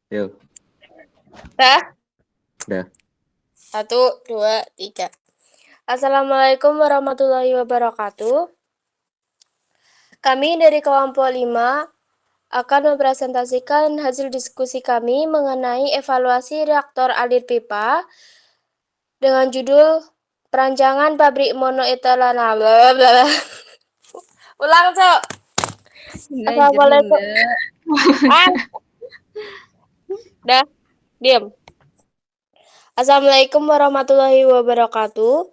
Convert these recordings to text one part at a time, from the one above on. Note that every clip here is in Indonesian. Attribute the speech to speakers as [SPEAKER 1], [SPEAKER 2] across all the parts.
[SPEAKER 1] Yuk,
[SPEAKER 2] Dah,
[SPEAKER 1] udah.
[SPEAKER 2] 1, 2, 3. Assalamualaikum warahmatullahi wabarakatuh. Kami dari kelompok 5 akan mempresentasikan hasil diskusi kami mengenai evaluasi reaktor alir pipa dengan judul Perancangan Pabrik Monoetalana. Ulang, Cok.
[SPEAKER 3] Enggak, jering
[SPEAKER 2] Assalamualaikum.
[SPEAKER 3] enggak.
[SPEAKER 2] Ah, dah, diam. Assalamualaikum warahmatullahi wabarakatuh.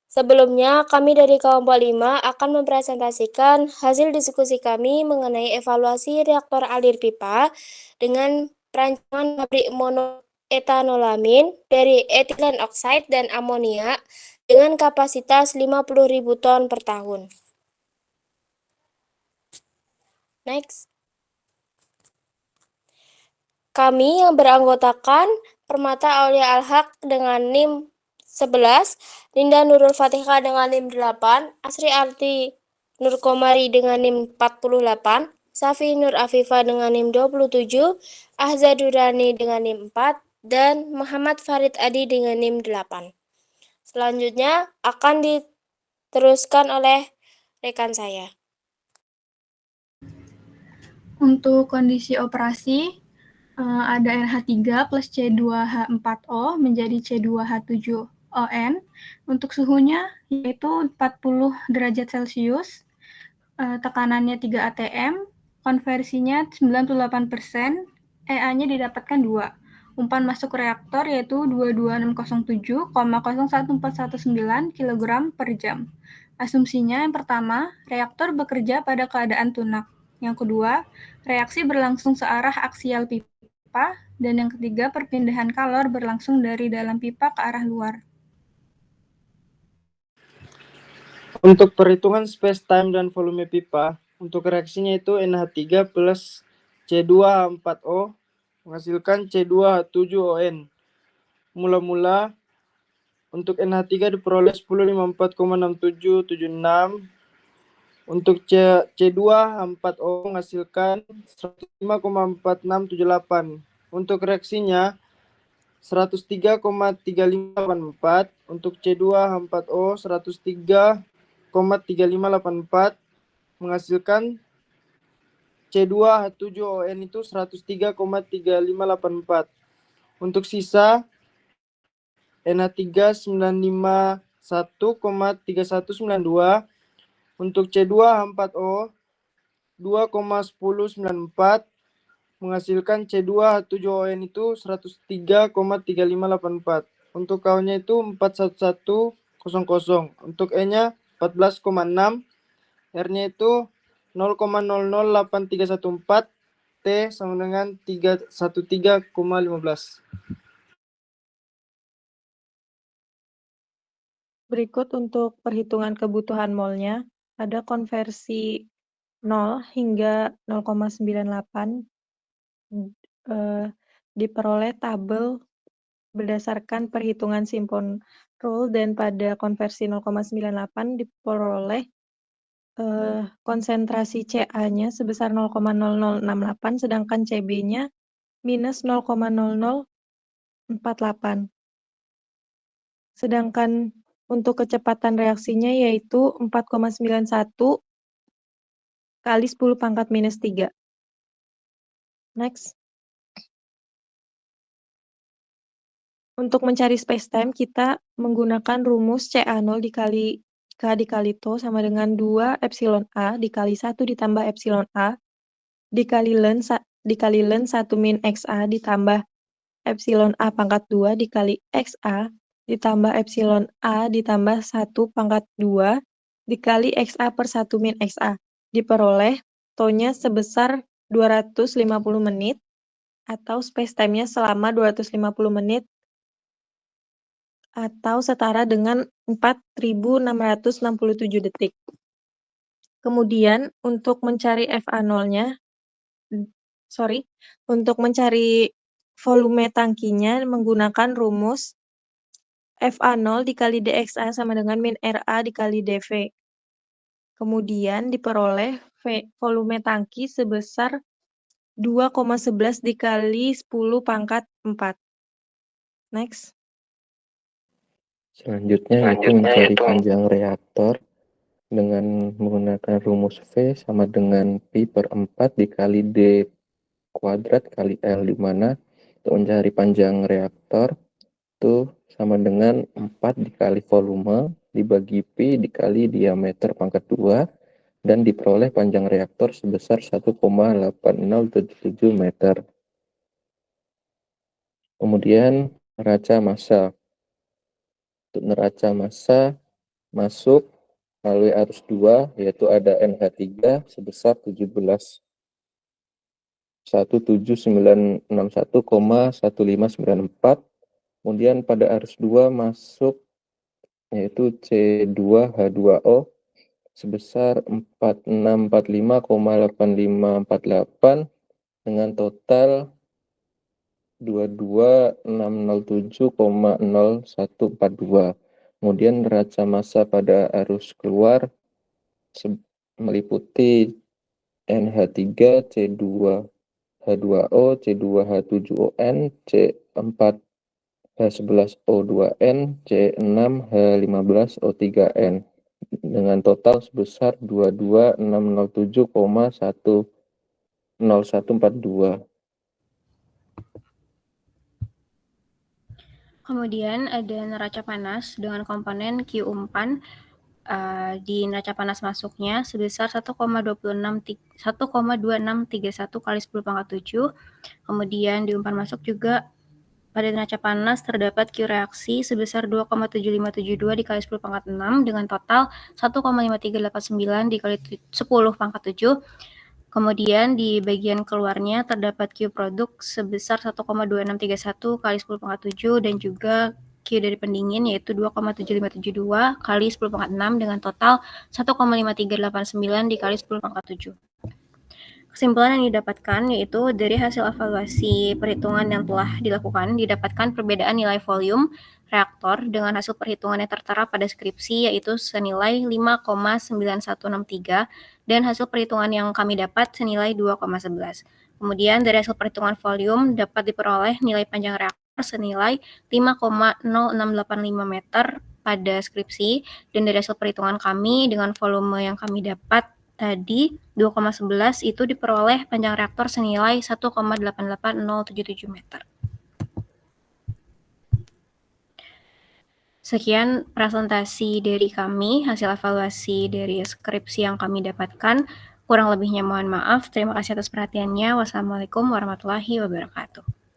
[SPEAKER 2] Sebelumnya, kami dari kelompok 5 akan mempresentasikan hasil diskusi kami mengenai evaluasi reaktor alir pipa dengan perancangan pabrik monoetanolamin dari etilen oksida dan amonia dengan kapasitas 50.000 ton per tahun. Next. Kami yang beranggotakan Permata Aulia Al-Haq dengan NIM 11, Linda Nurul Fatihah dengan NIM 8, Asri Arti Nur Komari dengan NIM 48, Safi Nur Afifah dengan NIM 27, Ahza Durani dengan NIM 4, dan Muhammad Farid Adi dengan NIM 8. Selanjutnya akan diteruskan oleh rekan saya.
[SPEAKER 4] Untuk kondisi operasi, ada RH3 plus C2H4O menjadi C2H7ON. Untuk suhunya yaitu 40 derajat Celcius, tekanannya 3 atm, konversinya 98%, EA-nya didapatkan 2. Umpan masuk reaktor yaitu 22607,01419 kg per jam. Asumsinya yang pertama, reaktor bekerja pada keadaan tunak. Yang kedua, reaksi berlangsung searah aksial pipa. Dan yang ketiga, perpindahan kalor berlangsung dari dalam pipa ke arah luar.
[SPEAKER 5] Untuk perhitungan space-time dan volume pipa, untuk reaksinya itu NH3 plus C2H4O menghasilkan C2H7ON. Mula-mula untuk NH3 diperoleh 1054,6776. Untuk C2H4O menghasilkan 105,4678. Untuk reaksinya 103,3584. Untuk C2H4O 103,3584 menghasilkan C2H7ON itu 103,3584. Untuk sisa NH3 951,3192. Untuk C2H4O 2,1094 menghasilkan C2H7ON itu 103,3584. Untuk K-nya itu 41100. Untuk E-nya 14,6. R-nya itu 0,008314. T sama dengan 313,15.
[SPEAKER 6] Berikut untuk perhitungan kebutuhan molnya, ada konversi 0 hingga 0,98, diperoleh tabel berdasarkan perhitungan Simpon Rule, dan pada konversi 0,98 diperoleh konsentrasi Ca-nya sebesar 0,0068, sedangkan Cb-nya minus 0,0048. Sedangkan untuk kecepatan reaksinya yaitu 4,91 kali 10 pangkat minus 3. Next. Untuk mencari spacetime, kita menggunakan rumus Ca0 dikali K dikali T sama dengan 2 epsilon A dikali 1 ditambah epsilon A dikali ln 1 min XA ditambah epsilon A pangkat 2 dikali XA ditambah epsilon A ditambah 1 pangkat 2 dikali XA per 1 min XA. Diperoleh T-nya sebesar 250 menit atau spacetime-nya selama 250 menit atau setara dengan 4.667 detik. Kemudian untuk mencari FA0-nya, untuk mencari volume tangkinya menggunakan rumus FA0 dikali DXA sama dengan min RA dikali DV. Kemudian diperoleh volume tangki sebesar 2,11 dikali 10 pangkat 4. Next.
[SPEAKER 1] Selanjutnya yaitu mencari panjang reaktor dengan menggunakan rumus V sama dengan Pi per 4 dikali D kuadrat kali L, di mana untuk mencari panjang reaktor itu sama dengan 4 dikali volume dibagi Pi dikali diameter pangkat 2 dan diperoleh panjang reaktor sebesar 1,8077 meter. Kemudian neraca massa. Untuk neraca massa masuk melalui arus 2, yaitu ada NH3 sebesar 17.961,1594. Kemudian pada arus 2 masuk yaitu C2H2O sebesar 4645,8548 dengan total 22.607,0142. Kemudian neraca massa pada arus keluar meliputi NH3, C2H2O, C2H7ON, C4H11O2N, C6H15O3N dengan total sebesar 22.607,10142.
[SPEAKER 3] Kemudian ada neraca panas dengan komponen Q umpan di neraca panas masuknya sebesar 1,2631 kali 10 pangkat 7. Kemudian di umpan masuk juga pada neraca panas terdapat Q reaksi sebesar 2,7572 dikali 10 pangkat 6 dengan total 1,5389 dikali 10 pangkat 7. Kemudian di bagian keluarnya terdapat Q produk sebesar 1,2631 kali 10 pangkat 7 dan juga Q dari pendingin yaitu 2,7572 kali 10 pangkat 6 dengan total 1,5389 dikali 10 pangkat 7. Kesimpulan yang didapatkan yaitu dari hasil evaluasi perhitungan yang telah dilakukan didapatkan perbedaan nilai volume reaktor dengan hasil perhitungan yang tertera pada skripsi yaitu senilai 5,9163 dan hasil perhitungan yang kami dapat senilai 2,11. Kemudian dari hasil perhitungan volume dapat diperoleh nilai panjang reaktor senilai 5,0685 meter pada skripsi dan dari hasil perhitungan kami dengan volume yang kami dapat tadi 2,11 itu diperoleh panjang reaktor senilai 1,88077 meter. Sekian presentasi dari kami, hasil evaluasi dari skripsi yang kami dapatkan. Kurang lebihnya mohon maaf. Terima kasih atas perhatiannya. Wassalamualaikum warahmatullahi wabarakatuh.